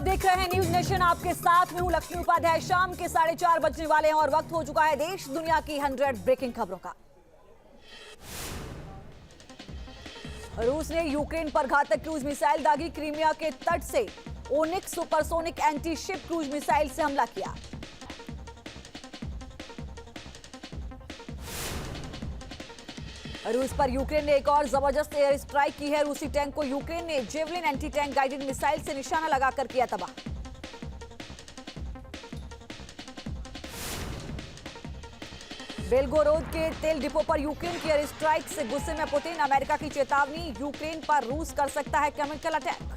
आप देख रहे हैं न्यूज नेशन, आपके साथ में हूं लक्ष्मी उपाध्याय। शाम के 4:30 बजने वाले हैं और वक्त हो चुका है देश दुनिया की 100 ब्रेकिंग खबरों का। रूस ने यूक्रेन पर घातक क्रूज मिसाइल दागी। क्रीमिया के तट से onyx supersonic anti ship cruise missile से हमला किया। रूस पर यूक्रेन ने एक और जबरदस्त एयर स्ट्राइक की है। रूसी टैंक को यूक्रेन ने javelin anti tank guided missile से निशाना लगाकर किया तबाह। बेलगोरोद के तेल डिपो पर यूक्रेन की एयर स्ट्राइक से गुस्से में पुतिन। अमेरिका की चेतावनी, यूक्रेन पर रूस कर सकता है केमिकल अटैक।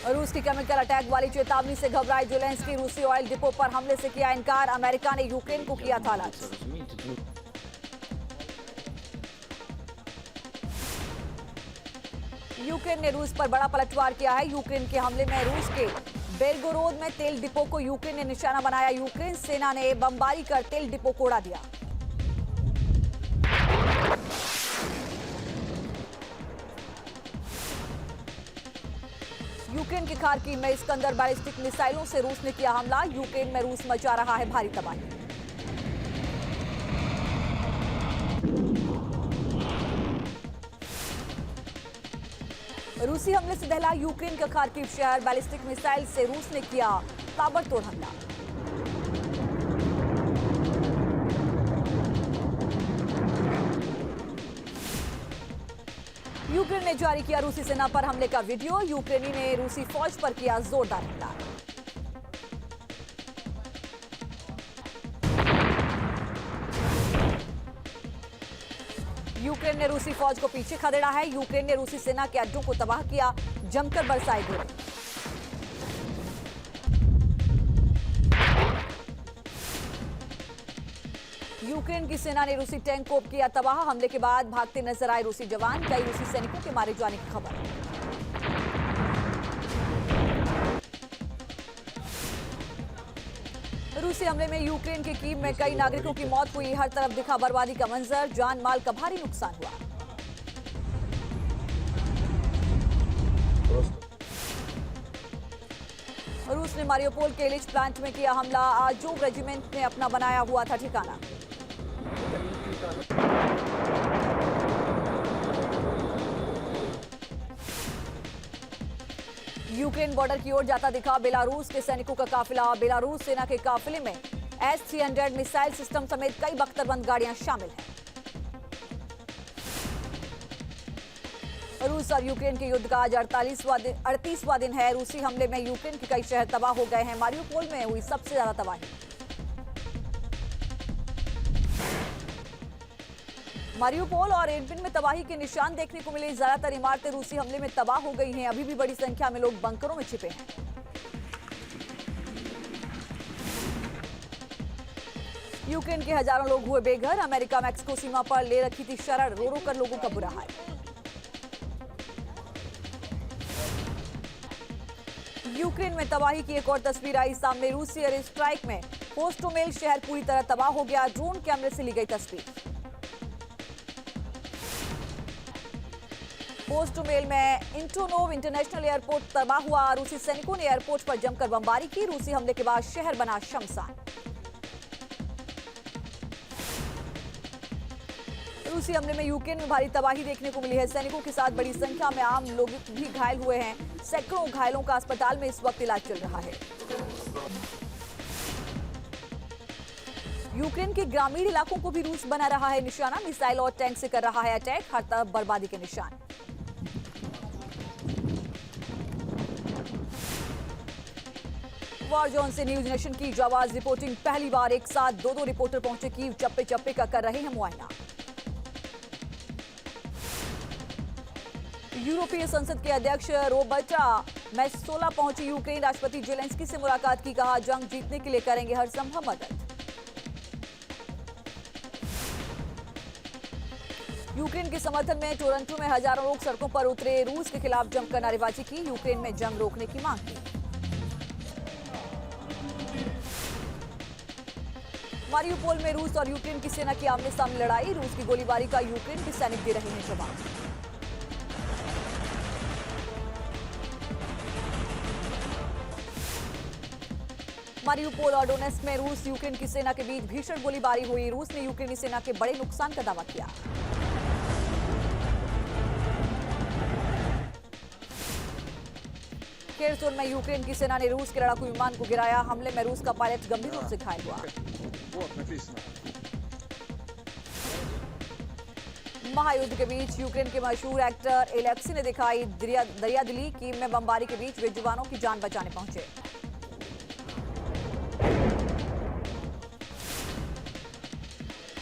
रूस की केमिकल अटैक वाली चेतावनी से घबराए ज़ेलेंस्की। रूसी ऑयल डिपो पर हमले से किया इनकार। अमेरिका ने यूक्रेन को किया था अलर्ट। यूक्रेन ने रूस पर बड़ा पलटवार किया है। यूक्रेन के हमले में रूस के बेलगोरोद में तेल डिपो को यूक्रेन ने निशाना बनाया। यूक्रेन सेना ने बमबारी कर तेल डिपो को उड़ा दिया। यूक्रेन के खार्किव में इस्कंदर बैलिस्टिक मिसाइलों से रूस ने किया हमला। यूक्रेन में रूस मचा रहा है भारी तबाही। रूसी हमले से दहला यूक्रेन का खार्किव शहर। बैलिस्टिक मिसाइल से रूस ने किया ताबड़तोड़ हमला। यूक्रेन ने जारी किया रूसी सेना पर हमले का वीडियो। यूक्रेनी ने रूसी फौज पर किया जोरदार हमला। यूक्रेन ने रूसी फौज को पीछे खदेड़ा है। यूक्रेन ने रूसी सेना के अड्डों को तबाह किया। जमकर बरसाए गोले। यूक्रेन की सेना ने रूसी टैंक को किया तबाह। हमले के बाद भागते नजर आए रूसी जवान। कई रूसी सैनिकों के मारे जाने की खबर। रूसी हमले में यूक्रेन के कीव में कई नागरिकों की मौत हुई। हर तरफ दिखा बर्बादी का मंजर। जान माल का भारी नुकसान हुआ। रूस ने मारियोपोल के इलिच प्लांट में किया हमला। आजोव रेजिमेंट ने अपना बनाया हुआ था ठिकाना। यूक्रेन बॉर्डर की ओर जाता दिखा बेलारूस के सैनिकों का काफिला। बेलारूस सेना के काफिले में S-300 मिसाइल सिस्टम समेत कई बख्तरबंद गाड़ियां शामिल हैं। रूस और यूक्रेन के युद्ध का आज 38वां दिन है। रूसी हमले में यूक्रेन के कई शहर तबाह हो गए हैं। मारियोपोल में हुई सबसे ज्यादा तबाही। मारियोपोल और इरपिन में तबाही के निशान देखने को मिले। ज्यादातर इमारतें रूसी हमले में तबाह हो गई हैं। अभी भी बड़ी संख्या में लोग बंकरों में छिपे हैं। यूक्रेन के हजारों लोग हुए बेघर। अमेरिका मैक्सिको सीमा पर ले रखी थी शरण। रो रो कर लोगों का बुरा हाल। यूक्रेन में तबाही की एक और तस्वीर आई सामने। रूसी एयर स्ट्राइक में होस्टोमेल शहर पूरी तरह तबाह हो गया। ड्रोन कैमरे से ली गई तस्वीर। होस्टोमेल में इंटोनोव इंटरनेशनल एयरपोर्ट तबाह हुआ। रूसी सैनिकों ने एयरपोर्ट पर जमकर बमबारी की। रूसी हमले के बाद शहर बना शमशान। रूसी हमले में यूक्रेन में भारी तबाही देखने को मिली है। सैनिकों के साथ बड़ी संख्या में आम लोग भी घायल हुए हैं। सैकड़ों घायलों का अस्पताल में इस वक्त इलाज चल रहा है। यूक्रेन के ग्रामीण इलाकों को भी रूस बना रहा है निशाना। मिसाइल और टैंक से कर रहा है अटैक। हर तरफ बर्बादी के निशान। वॉर जोन से न्यूज नेशन की जाबाज रिपोर्टिंग। पहली बार एक साथ दो रिपोर्टर पहुंचे कीव। चप्पे चप्पे का कर रहे हैं मुआयना। यूरोपीय संसद के अध्यक्ष रोबर्टा मेत्सोला पहुंची यूक्रेन। राष्ट्रपति ज़ेलेंस्की से मुलाकात की। कहा जंग जीतने के लिए करेंगे हर संभव मदद। यूक्रेन के समर्थन में टोरंटो में हजारों लोग सड़कों पर उतरे। रूस के खिलाफ जमकर नारेबाजी की। यूक्रेन में जंग रोकने की मांग की। मारियोपोल में रूस और यूक्रेन की सेना की आमने सामने लड़ाई। रूस की गोलीबारी का यूक्रेन के सैनिक दे रहे हैं जवाब। मारियुपोल और डोनेस्क में रूस यूक्रेन की सेना के बीच भीषण गोलीबारी हुई। रूस ने यूक्रेनी सेना के बड़े नुकसान का दावा किया। खेरसोन में यूक्रेन की सेना ने रूस के लड़ाकू विमान को गिराया। हमले में रूस का पायलट गंभीर रूप से घायल हुआ। महायुद्ध के बीच यूक्रेन के मशहूर एक्टर एलेक्सी ने दिखाई दरियादिली। कीव में बमबारी के बीच वे जवानों की जान बचाने पहुंचे।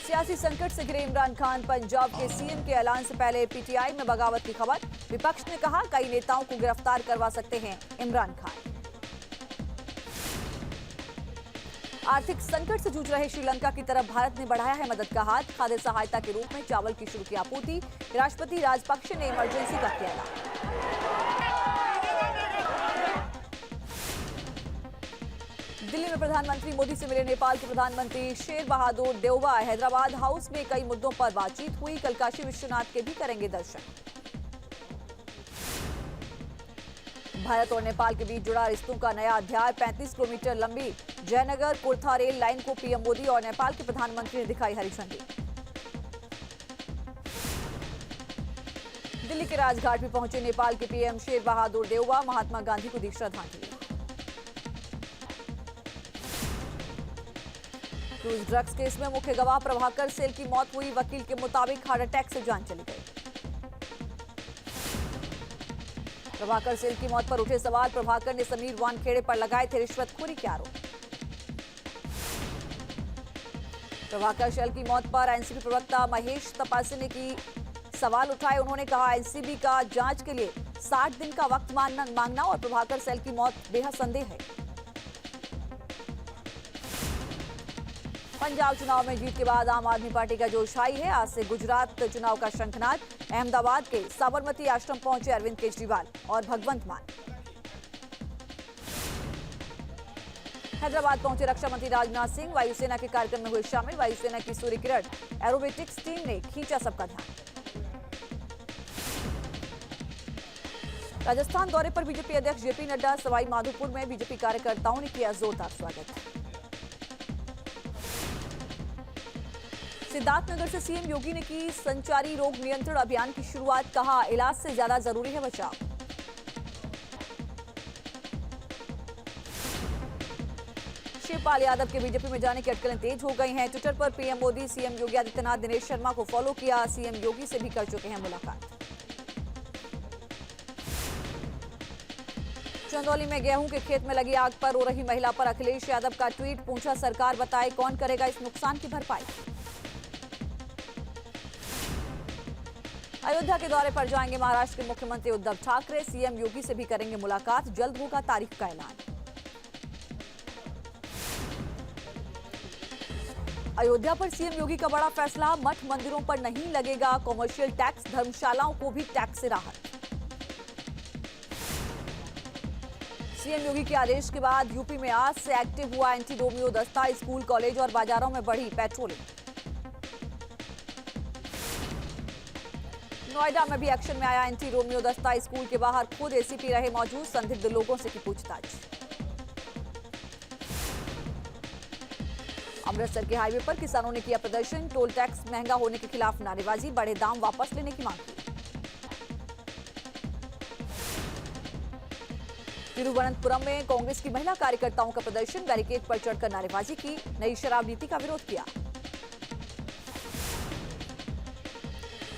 सियासी संकट से घिरे इमरान खान। पंजाब के सीएम के ऐलान से पहले पीटीआई में बगावत की खबर। विपक्ष ने कहा कई नेताओं को गिरफ्तार करवा सकते हैं इमरान खान। आर्थिक संकट से जूझ रहे श्रीलंका की तरफ भारत ने बढ़ाया है मदद का हाथ। खाद्य सहायता के रूप में चावल की शुरू की आपूर्ति। राष्ट्रपति राजपक्षे ने इमरजेंसी का किया ऐलान। दिल्ली में प्रधानमंत्री मोदी से मिले नेपाल के प्रधानमंत्री शेर बहादुर देउबा। हैदराबाद हाउस में कई मुद्दों पर बातचीत हुई। कल काशी विश्वनाथ के भी करेंगे दर्शन। भारत और नेपाल के बीच जुड़ा रिश्तों का नया अध्याय। 35 किलोमीटर लंबी जयनगर कुर्था रेल लाइन को पीएम मोदी और नेपाल के प्रधानमंत्री ने दिखाई हरी झंडी। दिल्ली के राजघाट में पहुंचे नेपाल के पीएम शेर बहादुर देउबा। महात्मा गांधी को दी श्रद्धांजलि। क्रूज ड्रग्स केस में मुख्य गवाह प्रभाकर सेल की मौत हुई। वकील के मुताबिक हार्ट अटैक से जान चली गई। प्रभाकर सेल की मौत पर उठे सवाल। प्रभाकर ने समीर वानखेड़े पर लगाए थे रिश्वतखोरी के आरोप। प्रभाकर सेल की मौत पर एनसीबी प्रवक्ता महेश तपासे ने की सवाल उठाए। उन्होंने कहा एनसीबी का जांच के लिए 60 दिन का वक्त मांगना और प्रभाकर सेल की मौत बेहद संदेह है। पंजाब चुनाव में जीत के बाद आम आदमी पार्टी का जोश हाई है। आज से गुजरात चुनाव का शंखनाद। अहमदाबाद के साबरमती आश्रम पहुंचे अरविंद केजरीवाल और भगवंत मान। हैदराबाद पहुंचे रक्षा मंत्री राजनाथ सिंह। वायुसेना के कार्यक्रम में हुए शामिल। वायुसेना की सूर्य किरण एरोबेटिक्स टीम ने खींचा सबका ध्यान। राजस्थान दौरे पर बीजेपी अध्यक्ष जेपी नड्डा। सवाई माधोपुर में बीजेपी कार्यकर्ताओं ने किया जोरदार स्वागत। सिद्धार्थनगर से सीएम योगी ने की संचारी रोग नियंत्रण अभियान की शुरुआत। कहा इलाज से ज्यादा जरूरी है बचाव। शिवपाल यादव के बीजेपी में जाने की अटकलें तेज हो गई हैं। ट्विटर पर पीएम मोदी सीएम योगी आदित्यनाथ दिनेश शर्मा को फॉलो किया। सीएम योगी से भी कर चुके हैं मुलाकात। चंदौली में गेहूं के खेत में लगी आग पर रो रही महिला पर अखिलेश यादव का ट्वीट। पूछा सरकार बताए कौन करेगा इस नुकसान की भरपाई। अयोध्या के दौरे पर जाएंगे महाराष्ट्र के मुख्यमंत्री उद्धव ठाकरे। सीएम योगी से भी करेंगे मुलाकात। जल्द होगा तारीख का ऐलान। अयोध्या पर सीएम योगी का बड़ा फैसला। मठ मंदिरों पर नहीं लगेगा कॉमर्शियल टैक्स। धर्मशालाओं को भी टैक्स से राहत। सीएम योगी के आदेश के बाद यूपी में आज से एक्टिव हुआ एंटी रोमियो दस्ता। स्कूल कॉलेज और बाजारों में बढ़ी पेट्रोलिंग। नोएडा में भी एक्शन में आया एंटी रोमियो दस्ता। स्कूल के बाहर खुद एसीपी रहे मौजूद। संदिग्ध लोगों से की पूछताछ। अमृतसर के हाईवे पर किसानों ने किया प्रदर्शन। टोल टैक्स महंगा होने के खिलाफ नारेबाजी। बढ़े दाम वापस लेने की मांग की। तिरुवनंतपुरम में कांग्रेस की महिला कार्यकर्ताओं का प्रदर्शन। बैरिकेड पर चढ़कर नारेबाजी की। नई शराब नीति का विरोध किया।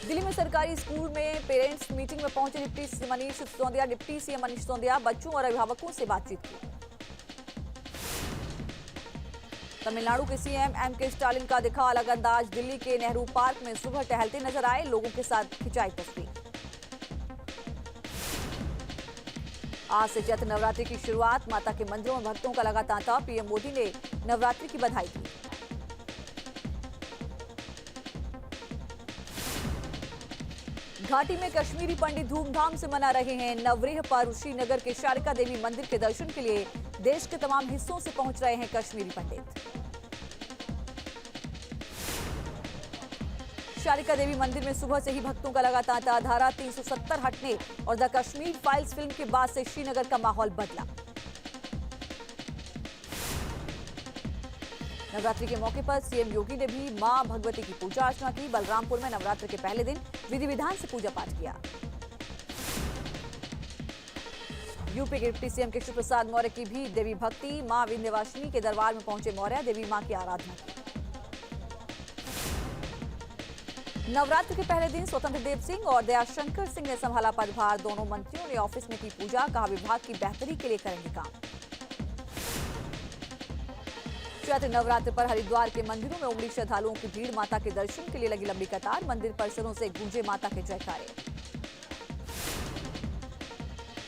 दिल्ली में सरकारी स्कूल में पेरेंट्स मीटिंग में पहुंचे डिप्टी सीएम मनीष सिसोदिया बच्चों और अभिभावकों से बातचीत की। तमिलनाडु के सीएम एमके स्टालिन का दिखा अलग अंदाज। दिल्ली के नेहरू पार्क में सुबह टहलते नजर आए। लोगों के साथ खिंचाई तस्वीर। आज से चैत्र नवरात्रि की शुरुआत। माता के मंदिरों में भक्तों का लगा तांता। पीएम मोदी ने नवरात्रि की बधाई दी। घाटी में कश्मीरी पंडित धूमधाम से मना रहे हैं नवरेह पर्व। श्रीनगर के शारिका देवी मंदिर के दर्शन के लिए देश के तमाम हिस्सों से पहुंच रहे हैं कश्मीरी पंडित। शारिका देवी मंदिर में सुबह से ही भक्तों का लगा तांता। धारा 370 हटने और द कश्मीर फाइल्स फिल्म के बाद से श्रीनगर का माहौल बदला। नवरात्रि के मौके पर सीएम योगी ने भी मां भगवती की पूजा अर्चना की। बलरामपुर में नवरात्र के पहले दिन विधि विधान से पूजा पाठ किया। यूपी के डिप्टी सीएम केशव प्रसाद मौर्य की भी देवी भक्ति। मां विंध्यवासिनी के दरबार में पहुंचे मौर्य, देवी मां की आराधना की। नवरात्र के पहले दिन स्वतंत्र देव सिंह और दयाशंकर सिंह ने संभाला पदभार। दोनों मंत्रियों ने ऑफिस में की पूजा, कहा विभाग की बेहतरी के लिए करेंगे काम। चैत्र नवरात्र पर हरिद्वार के मंदिरों में उमड़ी श्रद्धालुओं की भीड़। माता के दर्शन के लिए लगी लंबी कतार। मंदिर परिसरों से गूंजे माता के जयकारे।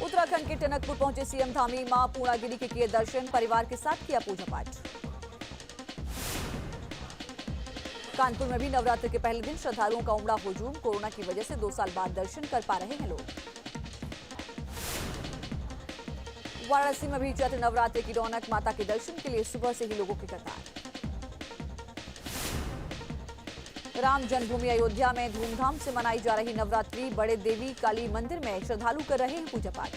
उत्तराखंड के टनकपुर पहुंचे सीएम धामी। मां पूर्णागिरी के किए दर्शन, परिवार के साथ किया पूजा पाठ। कानपुर में भी नवरात्र के पहले दिन श्रद्धालुओं का उमड़ा हुजूम। कोरोना की वजह से 2 साल बाद दर्शन कर पा रहे हैं लोग। वाराणसी में भी चैत्र नवरात्र की रौनक। माता के दर्शन के लिए सुबह से ही लोगों की कतार। राम जन्मभूमि अयोध्या में धूमधाम से मनाई जा रही नवरात्रि। बड़े देवी काली मंदिर में श्रद्धालु कर रहे हैं पूजा पाठ।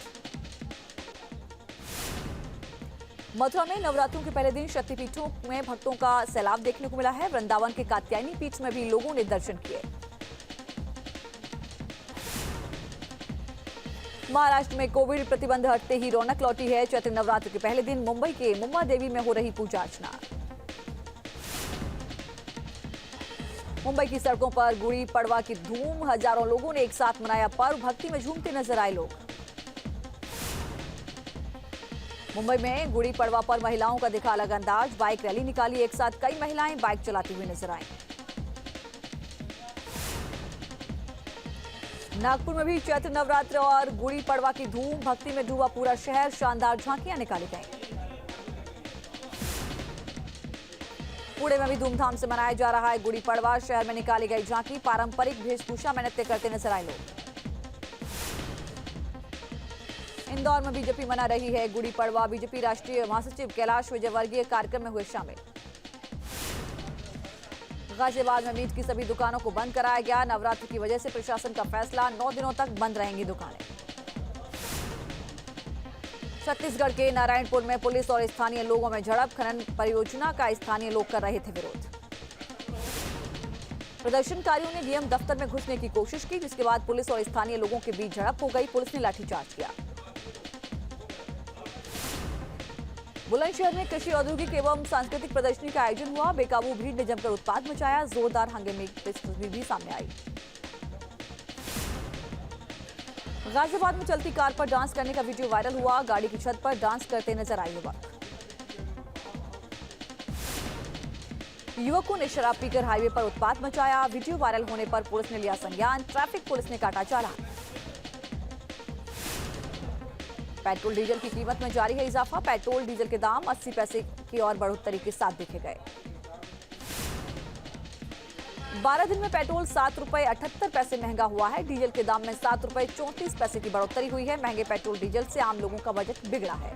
मथुरा में नवरात्रों के पहले दिन शक्तिपीठों में भक्तों का सैलाब देखने को मिला है। वृंदावन के कात्यायनी पीठ में भी लोगों ने दर्शन किए। महाराष्ट्र में कोविड प्रतिबंध हटते ही रौनक लौटी है। चैत्र नवरात्र के पहले दिन मुंबई के मुंबा देवी में हो रही पूजा अर्चना। मुंबई की सड़कों पर गुड़ी पड़वा की धूम। हजारों लोगों ने एक साथ मनाया पर्व। भक्ति में झूमते नजर आए लोग। मुंबई में गुड़ी पड़वा पर महिलाओं का दिखा अलग अंदाज। बाइक रैली निकाली। एक साथ कई महिलाएं बाइक चलाती हुई नजर आईं। नागपुर में भी चैत्र नवरात्र और गुड़ी पड़वा की धूम। भक्ति में डूबा पूरा शहर। शानदार झांकियां निकाली गईं। पुणे में भी धूमधाम से मनाया जा रहा है गुड़ी पड़वा। शहर में निकाली गई झांकी। पारंपरिक वेशभूषा में नृत्य करते नजर आए लोग। इंदौर में बीजेपी मना रही है गुड़ी पड़वा। बीजेपी राष्ट्रीय महासचिव कैलाश विजयवर्गीय कार्यक्रम में हुए शामिल। गाजियाबाद में मीट की सभी दुकानों को बंद कराया गया। नवरात्र की वजह से प्रशासन का फैसला। 9 दिनों तक बंद रहेंगी दुकानें। छत्तीसगढ़ के नारायणपुर में पुलिस और स्थानीय लोगों में झड़प। खनन परियोजना का स्थानीय लोग कर रहे थे विरोध। प्रदर्शनकारियों ने डीएम दफ्तर में घुसने की कोशिश की, जिसके बाद पुलिस और स्थानीय लोगों के बीच झड़प हो गई। पुलिस ने लाठीचार्ज किया। बुलंदशहर में कृषि औद्योगिक एवं सांस्कृतिक प्रदर्शनी का आयोजन हुआ। बेकाबू भीड़ ने जमकर उत्पात मचाया। जोरदार हंगामे की तस्वीर भी सामने आई। गाजियाबाद में चलती कार पर डांस करने का वीडियो वायरल हुआ। गाड़ी की छत पर डांस करते नजर आए युवक। युवकों ने शराब पीकर हाईवे पर उत्पात मचाया। वीडियो वायरल होने पर पुलिस ने लिया संज्ञान। ट्रैफिक पुलिस ने काटा चालान। पेट्रोल डीजल की कीमत में जारी है इजाफा। पेट्रोल डीजल के दाम 80 पैसे की और बढ़ोतरी के साथ देखे गए। 12 दिन में पेट्रोल 7 रुपए 78 पैसे महंगा हुआ है। डीजल के दाम में 7 रुपए 34 पैसे की बढ़ोतरी हुई है। महंगे पेट्रोल डीजल से आम लोगों का बजट बिगड़ा है।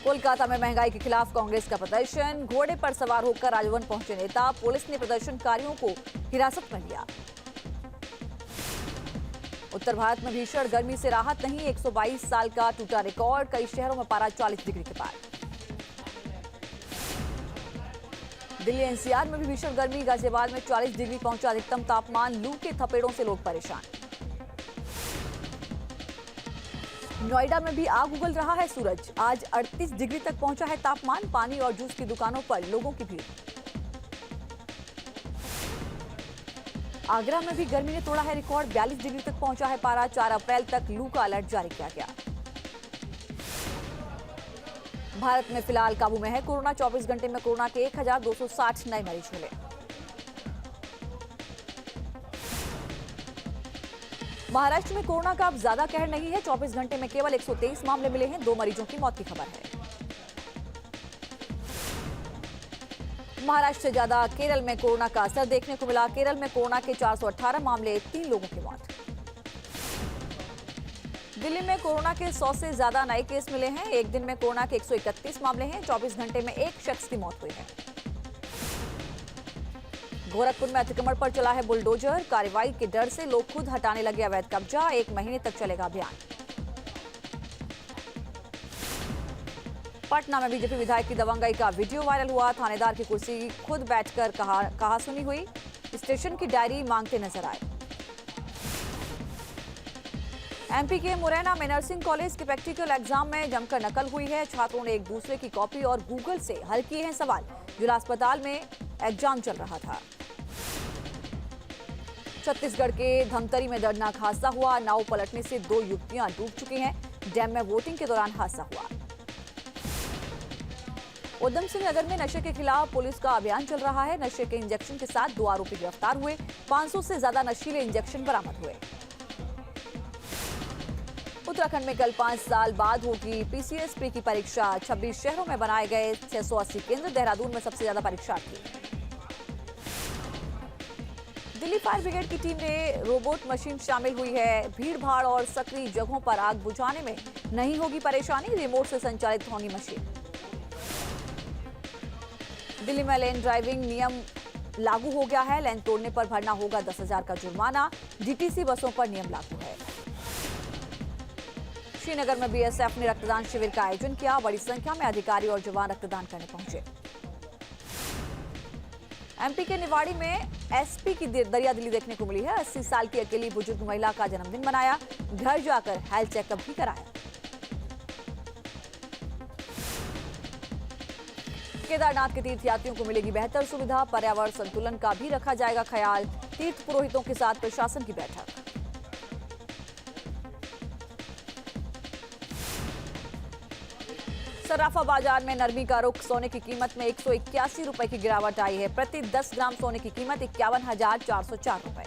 कोलकाता में महंगाई के खिलाफ कांग्रेस का प्रदर्शन। घोड़े पर सवार होकर राजभवन पहुंचे नेता। पुलिस ने प्रदर्शनकारियों को हिरासत में लिया। उत्तर भारत में भीषण गर्मी से राहत नहीं। 122 साल का टूटा रिकॉर्ड। कई शहरों में पारा 40 डिग्री के पार। दिल्ली एनसीआर में भी भीषण गर्मी। गाजियाबाद में 40 डिग्री पहुंचा अधिकतम तापमान। लू के थपेड़ों से लोग परेशान। नोएडा में भी आग उगल रहा है सूरज। आज 38 डिग्री तक पहुंचा है तापमान। पानी और जूस की दुकानों पर लोगों की भीड़। आगरा में भी गर्मी ने तोड़ा है रिकॉर्ड। 42 डिग्री तक पहुंचा है पारा। 4 अप्रैल तक लू का अलर्ट जारी किया गया। भारत में फिलहाल काबू में है कोरोना। 24 घंटे में कोरोना के 1260 नए मरीज मिले। महाराष्ट्र में कोरोना का अब ज्यादा कहर नहीं है। 24 घंटे में केवल 123 मामले मिले हैं। 2 मरीजों की मौत की खबर है। महाराष्ट्र से ज्यादा केरल में कोरोना का असर देखने को मिला। केरल में कोरोना के 418 मामले, 3 लोगों की मौत। दिल्ली में कोरोना के 100 से ज्यादा नए केस मिले हैं। एक दिन में कोरोना के 131 मामले हैं। 24 घंटे में 1 शख्स की मौत हुई है। गोरखपुर में अतिक्रमण पर चला है बुलडोजर। कार्रवाई के डर से लोग खुद हटाने लगे अवैध कब्जा। 1 महीने तक चलेगा अभियान। पटना में बीजेपी विधायक की दबंगई का वीडियो वायरल हुआ। थानेदार की कुर्सी खुद बैठकर कहा सुनी हुई, स्टेशन की डायरी मांगते नजर आए। एमपी के मुरैना में नर्सिंग कॉलेज के प्रैक्टिकल एग्जाम में जमकर नकल हुई है। छात्रों ने एक दूसरे की कॉपी और गूगल से हल किए हैं सवाल। जिला अस्पताल में एग्जाम चल रहा था। छत्तीसगढ़ के धमतरी में दर्दनाक हादसा हुआ। नाव पलटने से 2 युवतियां डूब चुकी हैं। डैम में वोटिंग के दौरान हादसा हुआ। उधम सिंह नगर में नशे के खिलाफ पुलिस का अभियान चल रहा है। नशे के इंजेक्शन के साथ 2 आरोपी गिरफ्तार हुए। 500 से ज्यादा नशीले इंजेक्शन बरामद हुए। उत्तराखंड में कल 5 साल बाद होगी पीसीएस प्री की परीक्षा। 26 शहरों में बनाए गए 680 केंद्र। देहरादून में सबसे ज्यादा परीक्षार्थी। दिल्ली फायर ब्रिगेड की टीम में रोबोट मशीन शामिल हुई है। भीड़ भाड़ और सक्रिय जगहों पर आग बुझाने में नहीं होगी परेशानी। रिमोट से संचालित होगी मशीन। दिल्ली में लेन ड्राइविंग नियम लागू हो गया है। लेन तोड़ने पर भरना होगा 10,000 का जुर्माना। डीटीसी बसों पर नियम लागू है। श्रीनगर में बीएसएफ ने रक्तदान शिविर का आयोजन किया। बड़ी संख्या में अधिकारी और जवान रक्तदान करने पहुंचे। एमपी के निवाड़ी में एसपी की दरियादिली देखने को मिली है। 80 साल की अकेली बुजुर्ग महिला का जन्मदिन मनाया। घर जाकर हेल्थ चेकअप भी कराया। केदारनाथ के तीर्थयात्रियों को मिलेगी बेहतर सुविधा। पर्यावरण संतुलन का भी रखा जाएगा ख्याल। तीर्थ पुरोहितों के साथ प्रशासन की बैठक। सर्राफा बाजार में नरमी का रुख। सोने की कीमत में 181 रुपए की गिरावट आई है। प्रति 10 ग्राम सोने की कीमत 51,404 रुपए।